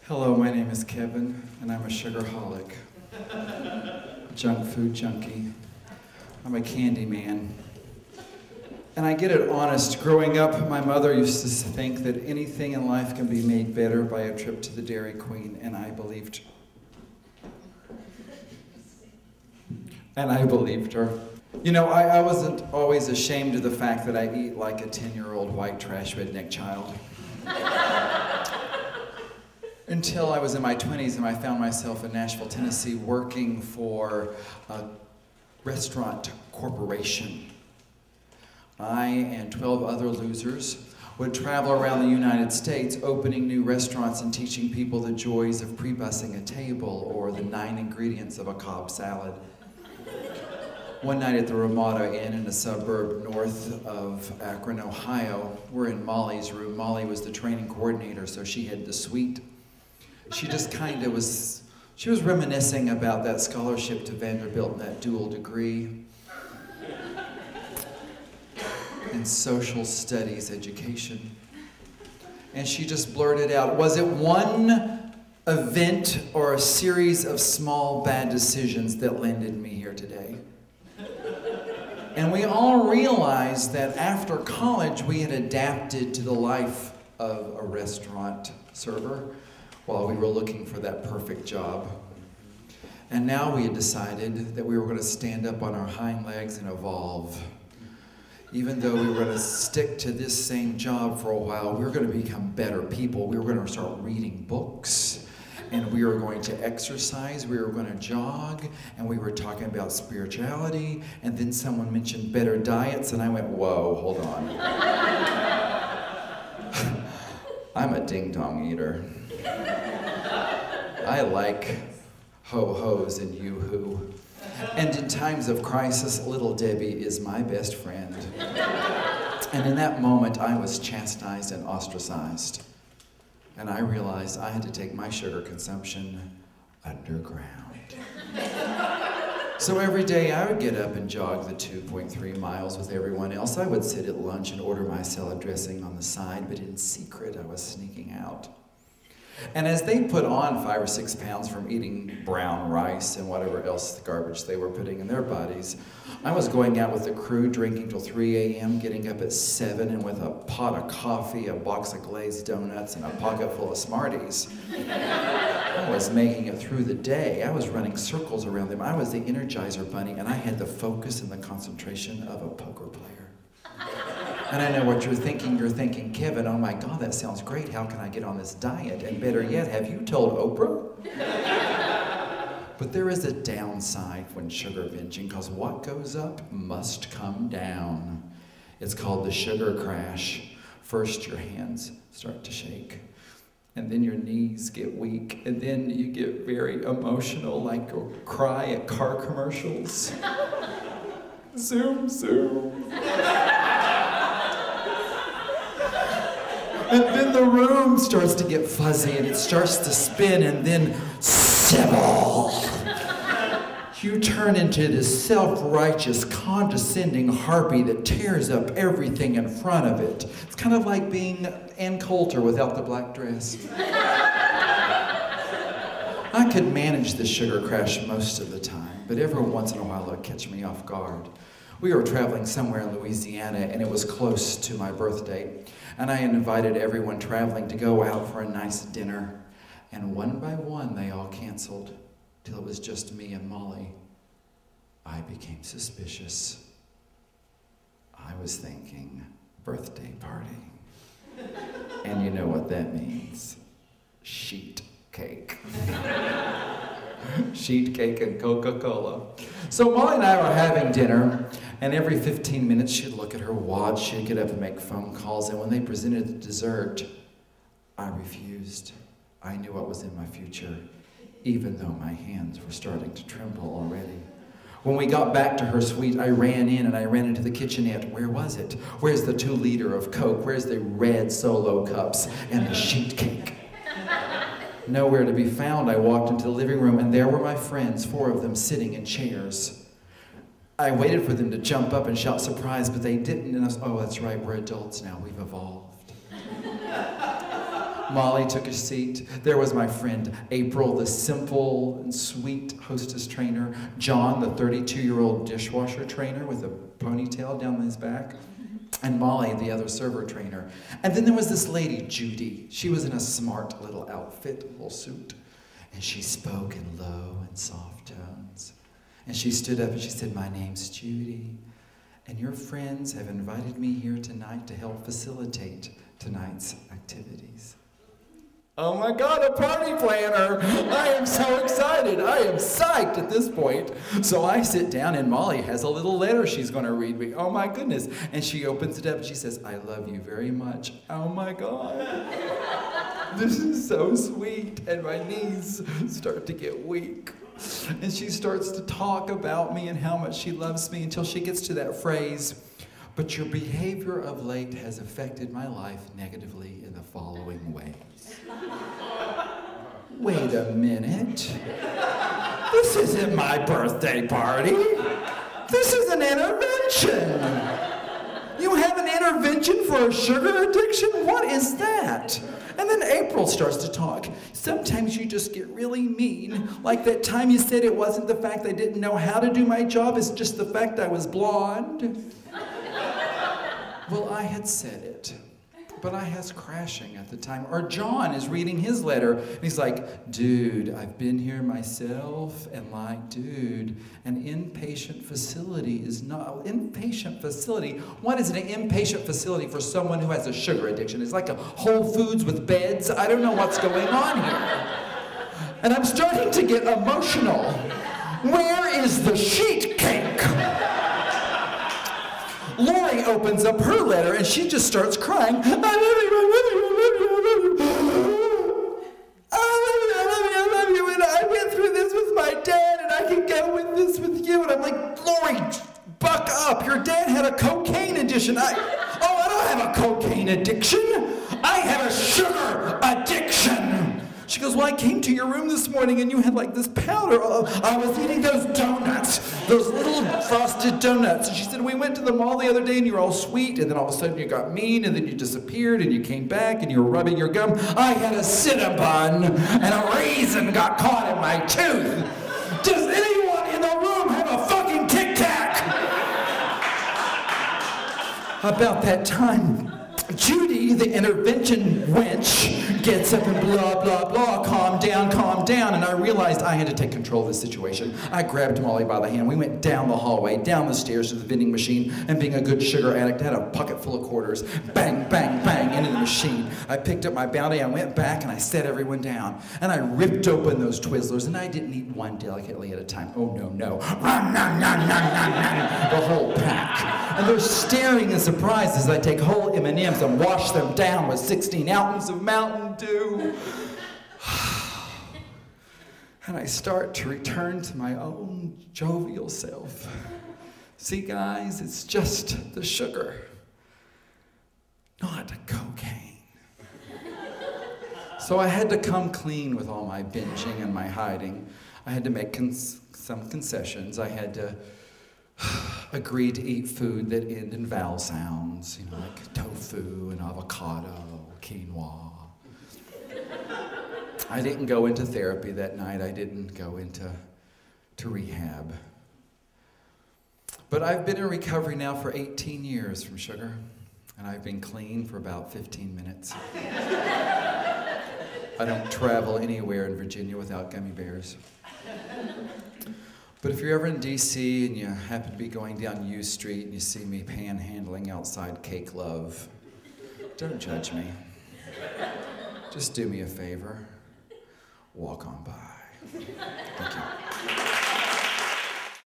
Hello, my name is Kevin, and I'm a sugarholic. Junk food junkie. I'm a candy man. And I get it honest. Growing up, my mother used to think that anything in life can be made better by a trip to the Dairy Queen, and I believed her. You know, I wasn't always ashamed of the fact that I eat like a 10-year-old white trash redneck child. Until I was in my 20s and I found myself in Nashville, Tennessee, working for a restaurant corporation. I and 12 other losers would travel around the United States, opening new restaurants and teaching people the joys of pre-bussing a table or the 9 ingredients of a Cobb salad. One night at the Ramada Inn in a suburb north of Akron, Ohio, we're in Molly's room. Molly was the training coordinator, so she had the suite. She just kind of was reminiscing about that scholarship to Vanderbilt and that dual degree in social studies education. And she just blurted out, was it one event or a series of small bad decisions that landed me here today? And we all realized that after college, we had adapted to the life of a restaurant server while we were looking for that perfect job. And now we had decided that we were going to stand up on our hind legs and evolve. Even though we were going to stick to this same job for a while, we were going to become better people. We were going to start reading books, and we were going to exercise, we were going to jog, and we were talking about spirituality, and then someone mentioned better diets, and I went, whoa, hold on. I'm a ding-dong eater. I like ho-hos and yoo-hoo. And in times of crisis, little Debbie is my best friend. And in that moment, I was chastised and ostracized. And I realized I had to take my sugar consumption underground. So every day I would get up and jog the 2.3 miles with everyone else. I would sit at lunch and order my salad dressing on the side, but in secret I was sneaking out. And as they put on 5 or 6 pounds from eating brown rice and whatever else the garbage they were putting in their bodies, I was going out with the crew, drinking till 3 a.m., getting up at 7, and with a pot of coffee, a box of glazed donuts, and a pocket full of Smarties. I was making it through the day. I was running circles around them. I was the Energizer Bunny, and I had the focus and the concentration of a poker player. And I know what you're thinking. You're thinking, Kevin, oh my God, that sounds great. How can I get on this diet? And better yet, have you told Oprah? But there is a downside when sugar binging, because what goes up must come down. It's called the sugar crash. First, your hands start to shake, and then your knees get weak, and then you get very emotional, like you'll cry at car commercials. Zoom, zoom. And then the room starts to get fuzzy, and it starts to spin, and then Sybil. You turn into this self-righteous, condescending harpy that tears up everything in front of it. It's kind of like being Ann Coulter without the black dress. I could manage the sugar crash most of the time, but every once in a while it would catch me off guard. We were traveling somewhere in Louisiana, and it was close to my birthday. And I had invited everyone traveling to go out for a nice dinner. And one by one, they all canceled, till it was just me and Molly. I became suspicious. I was thinking, birthday party. And you know what that means. Sheet cake. Sheet cake and Coca-Cola. So Molly and I were having dinner, and every 15 minutes she'd look at her watch, she'd get up and make phone calls, and when they presented the dessert, I refused. I knew what was in my future, even though my hands were starting to tremble already. When we got back to her suite, I ran in and I ran into the kitchenette. Where was it? Where's the 2-liter of Coke? Where's the red Solo cups and the sheet cake? Nowhere to be found. I walked into the living room, and there were my friends, 4 of them, sitting in chairs. I waited for them to jump up and shout surprise, but they didn't, and I was, oh, that's right, we're adults now, we've evolved. Molly took a seat. There was my friend April, the simple and sweet hostess trainer. John, the 32-year-old dishwasher trainer with a ponytail down his back. And Molly, the other server trainer. And then there was this lady, Judy. She was in a smart little outfit, little suit. And she spoke in low and soft tones. And she stood up and she said, "My name's Judy. And your friends have invited me here tonight to help facilitate tonight's activities." Oh my God, a party planner! I am so excited. I am psyched at this point. So I sit down and Molly has a little letter she's going to read me. Oh my goodness. And she opens it up and she says, "I love you very much." Oh my God. This is so sweet. And my knees start to get weak. And she starts to talk about me and how much she loves me until she gets to that phrase, "But your behavior of late has affected my life negatively in the following ways." Wait a minute. This isn't my birthday party. This is an intervention. You have an intervention for a sugar addiction? What is that? And then April starts to talk. "Sometimes you just get really mean. Like that time you said it wasn't the fact I didn't know how to do my job, it's just the fact I was blonde." Well, I had said it, but I was crashing at the time. Or John is reading his letter, and he's like, "Dude, I've been here myself, and like, dude, an inpatient facility is not, inpatient facility, what is an inpatient facility for someone who has a sugar addiction? It's like a Whole Foods with beds? I don't know what's going on here." And I'm starting to get emotional. Where is the sheet cake? Lori opens up her letter and she just starts crying. "I love you, I love you, I love you, I love you. I love you, I love you, I love you. And I went through this with my dad and I can go with this with you." And I'm like, "Lori, buck up. Your dad had a cocaine addiction." I don't have a cocaine addiction. I have a sugar addiction. She goes, "Well, I came to your room this morning and you had like this powder. I was eating those donuts, those little frosted donuts." And she said, "We went to the mall the other day and you were all sweet and then all of a sudden you got mean and then you disappeared and you came back and you were rubbing your gum. I had a Cinnabon and a raisin got caught in my tooth. Does anyone in the room have a fucking Tic Tac?" About that time, Judy, the intervention wench, gets up and blah, blah, blah, calm down, and I realized I had to take control of the situation. I grabbed Molly by the hand. We went down the hallway, down the stairs to the vending machine, and being a good sugar addict, I had a pocket full of quarters. Bang, bang, bang, into the machine. I picked up my bounty, I went back, and I set everyone down. And I ripped open those Twizzlers, and I didn't eat one delicately at a time. Oh, no. The whole pack. And they're staring in surprise as I take whole M&Ms and wash them down with 16 ounces of Mountain Dew. And I start to return to my own jovial self. See, guys, it's just the sugar, not cocaine. So I had to come clean with all my binging and my hiding. I had to make some concessions. I had to agree to eat food that end in vowel sounds, like tofu and avocado, quinoa. I didn't go into therapy that night. I didn't go into rehab. But I've been in recovery now for 18 years from sugar, and I've been clean for about 15 minutes. I don't travel anywhere in Virginia without gummy bears. But if you're ever in DC and you happen to be going down U Street and you see me panhandling outside Cake Love, don't judge me. Just do me a favor. Walk on by. Thank you.